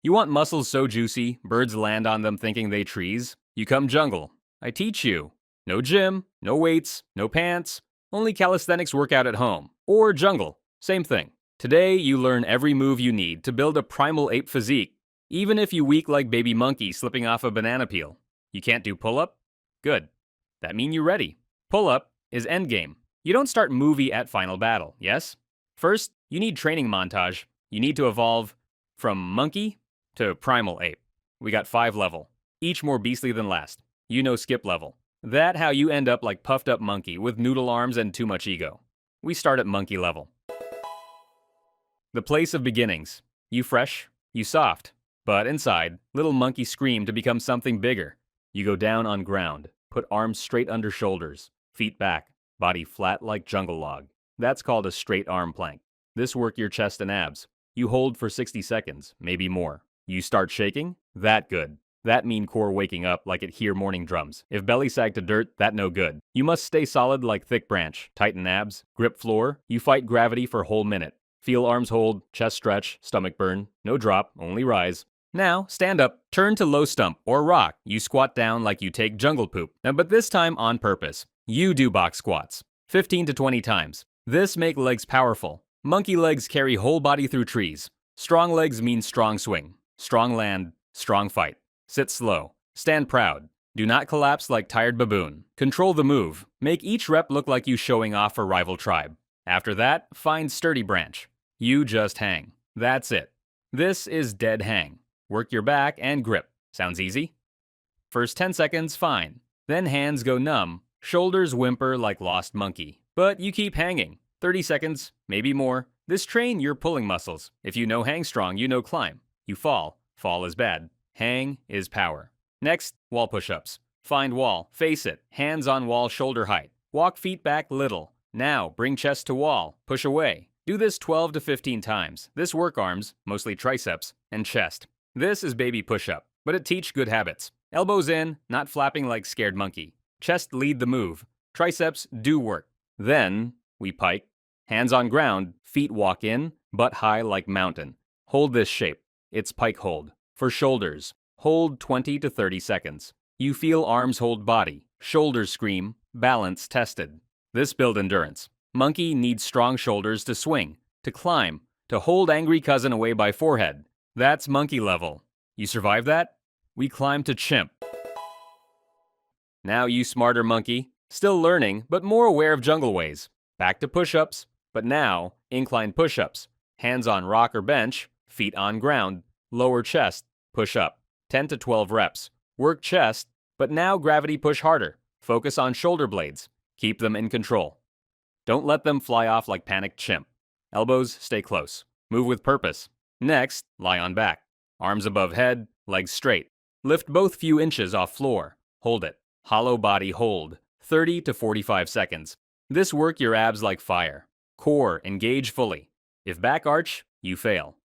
You want muscles so juicy, birds land on them thinking they trees? You come jungle. I teach you. No gym, no weights, no pants, only calisthenics workout at home. Or jungle, same thing. Today, you learn every move you need to build a primal ape physique, even if you weak like baby monkey slipping off a banana peel. You can't do pull-up? Good. That mean you're ready. Pull-up is endgame. You don't start movie at final battle, yes? First, you need training montage. You need to evolve from monkey to primal ape. We got 5 level, each more beastly than last. You know skip level. That how you end up like puffed up monkey with noodle arms and too much ego. We start at monkey level. The place of beginnings. You fresh, you soft. But inside, little monkey scream to become something bigger. You go down on ground, put arms straight under shoulders, feet back, body flat like jungle log. That's called a straight arm plank. This work your chest and abs. You hold for 60 seconds, maybe more. You start shaking? That good. That mean core waking up like it hear morning drums. If belly sag to dirt, that no good. You must stay solid like thick branch, tighten abs, grip floor. You fight gravity for whole minute. Feel arms hold, chest stretch, stomach burn. No drop, only rise. Now, stand up, turn to low stump or rock. You squat down like you take jungle poop. But this time on purpose. You do box squats. 15 to 20 times. This make legs powerful. Monkey legs carry whole body through trees. Strong legs mean strong swing. Strong land, strong fight. Sit slow. Stand proud. Do not collapse like tired baboon. Control the move. Make each rep look like you showing off for rival tribe. After that, find sturdy branch. You just hang. That's it. This is dead hang. Work your back and grip. Sounds easy? First 10 seconds, fine. Then hands go numb. Shoulders whimper like lost monkey. But you keep hanging. 30 seconds, maybe more. This train your pulling muscles. If you know hang strong, you know climb. You fall. Fall is bad. Hang is power. Next, wall push-ups. Find wall, face it, hands on wall shoulder height. Walk feet back little. Now, bring chest to wall, push away. Do this 12 to 15 times. This work arms, mostly triceps, and chest. This is baby push-up, but it teach good habits. Elbows in, not flapping like scared monkey. Chest lead the move. Triceps do work. Then, we pike. Hands on ground, feet walk in, butt high like mountain. Hold this shape. It's pike hold. For shoulders, hold 20 to 30 seconds. You feel arms hold body, shoulders scream, balance tested. This build endurance. Monkey needs strong shoulders to swing, to climb, to hold angry cousin away by forehead. That's monkey level. You survive that? We climb to chimp. Now you smarter monkey, still learning but more aware of jungle ways. Back to push-ups, but now incline push-ups. Hands on rock or bench, feet on ground, lower chest, push up. 10 to 12 reps. Work chest, but now gravity push harder. Focus on shoulder blades. Keep them in control. Don't let them fly off like panicked chimp. Elbows stay close. Move with purpose. Next, lie on back. Arms above head, legs straight. Lift both few inches off floor. Hold it. Hollow body hold. 30 to 45 seconds. This work your abs like fire. Core engage fully. If back arch, you fail.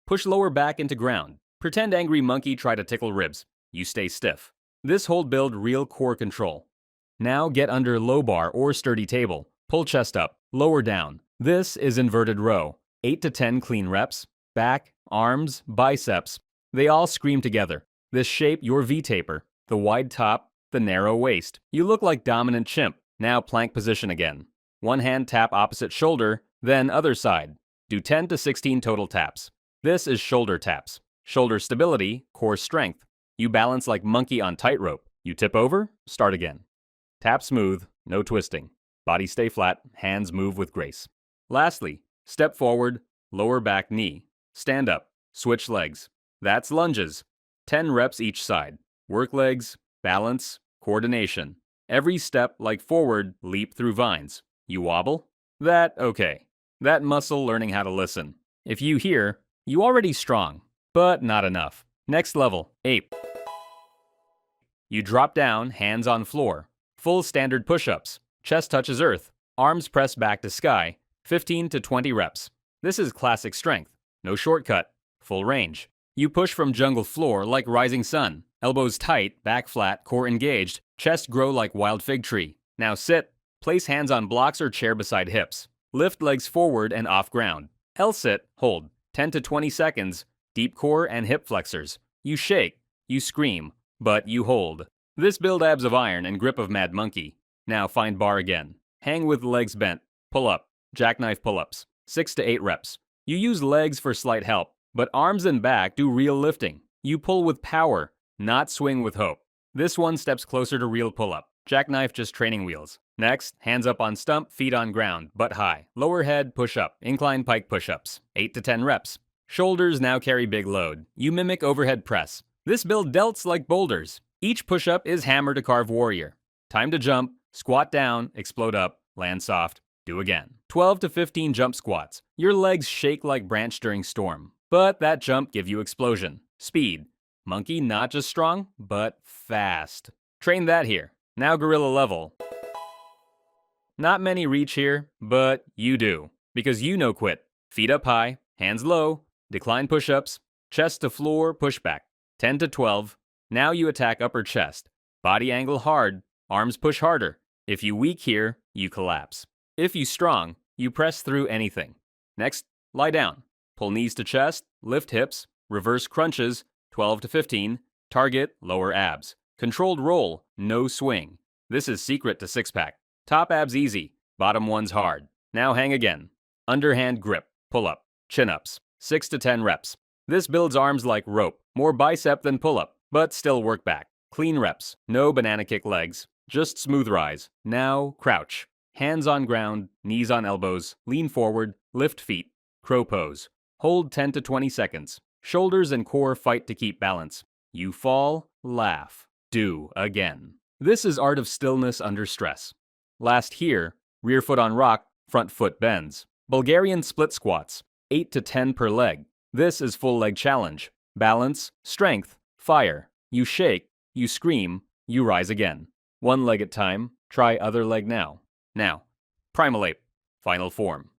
Push lower back into ground. Pretend angry monkey try to tickle ribs. You stay stiff. This hold build real core control. Now get under low bar or sturdy table. Pull chest up, lower down. This is inverted row. 8 to 10 clean reps. Back, arms, biceps. They all scream together. This shape your V-taper. The wide top, the narrow waist. You look like dominant chimp. Now plank position again. One hand tap opposite shoulder, then other side. Do 10 to 16 total taps. This is shoulder taps. Shoulder stability, core strength. You balance like monkey on tightrope. You tip over, start again. Tap smooth, no twisting. Body stay flat, hands move with grace. Lastly, step forward, lower back knee. Stand up, switch legs. That's lunges. 10 reps each side. Work legs, balance, coordination. Every step like forward, leap through vines. You wobble? That okay. That muscle learning how to listen. If you hear, you already strong. But not enough. Next level, ape. You drop down, hands on floor. Full standard push-ups. Chest touches earth. Arms press back to sky. 15 to 20 reps. This is classic strength. No shortcut. Full range. You push from jungle floor like rising sun. Elbows tight, back flat, core engaged. Chest grow like wild fig tree. Now sit. Place hands on blocks or chair beside hips. Lift legs forward and off ground. L-sit, hold. 10 to 20 seconds. deep core and hip flexors. You shake, you scream, but you hold. This build abs of iron and grip of Mad Monkey. Now find bar again. Hang with legs bent. Pull up. Jackknife pull-ups. 6 to 8 reps. You use legs for slight help, but arms and back do real lifting. You pull with power, not swing with hope. This one steps closer to real pull-up. Jackknife just training wheels. Next, hands up on stump, feet on ground, butt high. Lower head, push-up. Incline pike push-ups. 8 to 10 reps. Shoulders now carry big load. You mimic overhead press. This build delts like boulders. Each push-up is hammer to carve warrior. Time to jump, squat down, explode up, land soft, do again. 12 to 15 jump squats. Your legs shake like branch during storm. But that jump give you explosion. Speed. Monkey not just strong, but fast. Train that here. Now gorilla level. Not many reach here, but you do. Because you no quit. Feet up high, hands low, decline push-ups, chest to floor, pushback. 10 to 12. Now you attack upper chest. Body angle hard, arms push harder. If you weak here, you collapse. If you strong, you press through anything. Next, lie down. Pull knees to chest, lift hips, reverse crunches, 12 to 15. Target lower abs. Controlled roll, no swing. This is secret to six-pack. Top abs easy, bottom ones hard. Now hang again. Underhand grip, pull up, chin-ups, 6 to 10 reps. This builds arms like rope, more bicep than pull-up, but still work back. Clean reps, no banana kick legs, just smooth rise. Now crouch. Hands on ground, knees on elbows, lean forward, lift feet, crow pose. Hold 10 to 20 seconds. Shoulders and core fight to keep balance. You fall, laugh, do again. This is art of stillness under stress. Last here, rear foot on rock, front foot bends. Bulgarian split squats, 8 to 10 per leg. This is full leg challenge. Balance, strength, fire. You shake, you scream, you rise again. One leg at time, try other leg now. Now, Primal Ape, final form.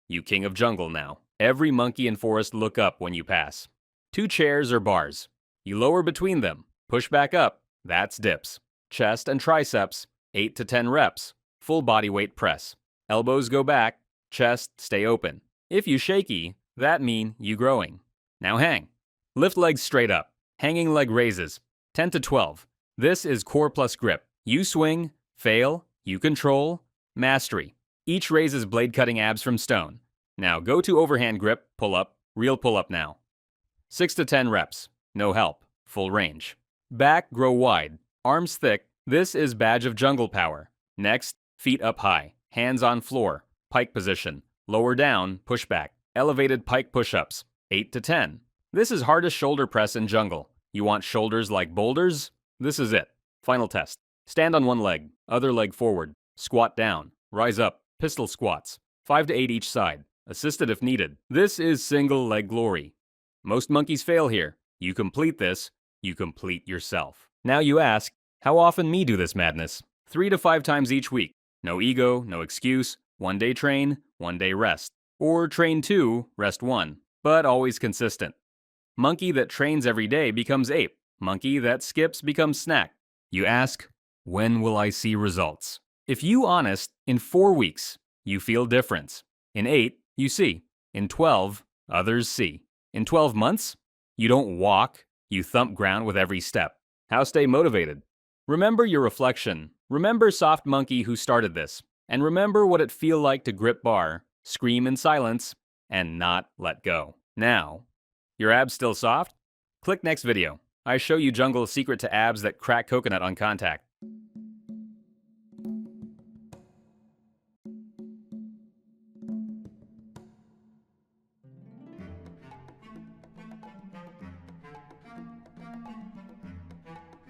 You king of jungle now. Every monkey in forest look up when you pass. 2 chairs or bars. You lower between them, push back up, that's dips. Chest and triceps, 8 to 10 reps. Full body weight press. Elbows go back, chest stay open. If you shaky, that mean you growing. Now hang. Lift legs straight up. Hanging leg raises, 10 to 12. This is core plus grip. You swing, fail, you control, mastery. Each raises blade cutting abs from stone. Now go to overhand grip, pull up, real pull up now. 6 to 10 reps, no help, full range. Back grow wide, arms thick. This is badge of jungle power. Next, feet up high, hands on floor, pike position. Lower down, push back. Elevated pike push-ups, 8 to 10. This is hardest shoulder press in jungle. You want shoulders like boulders? This is it. Final test. Stand on one leg, other leg forward. Squat down, rise up, pistol squats. 5 to 8 each side, assisted if needed. This is single leg glory. Most monkeys fail here. You complete this, you complete yourself. Now you ask, how often me do this madness? 3 to 5 times each week. No ego, no excuse. 1 day train, 1 day rest. Or train 2, rest 1. But always consistent. Monkey that trains every day becomes ape. Monkey that skips becomes snack. You ask, when will I see results? If you honest, in 4 weeks, you feel difference. In 8, you see. In 12, others see. In 12 months, you don't walk, you thump ground with every step. How stay motivated? Remember your reflection. Remember soft monkey who started this. And remember what it feel like to grip bar, scream in silence, and not let go. Now, your abs still soft? Click next video. I show you jungle's secret to abs that crack coconut on contact.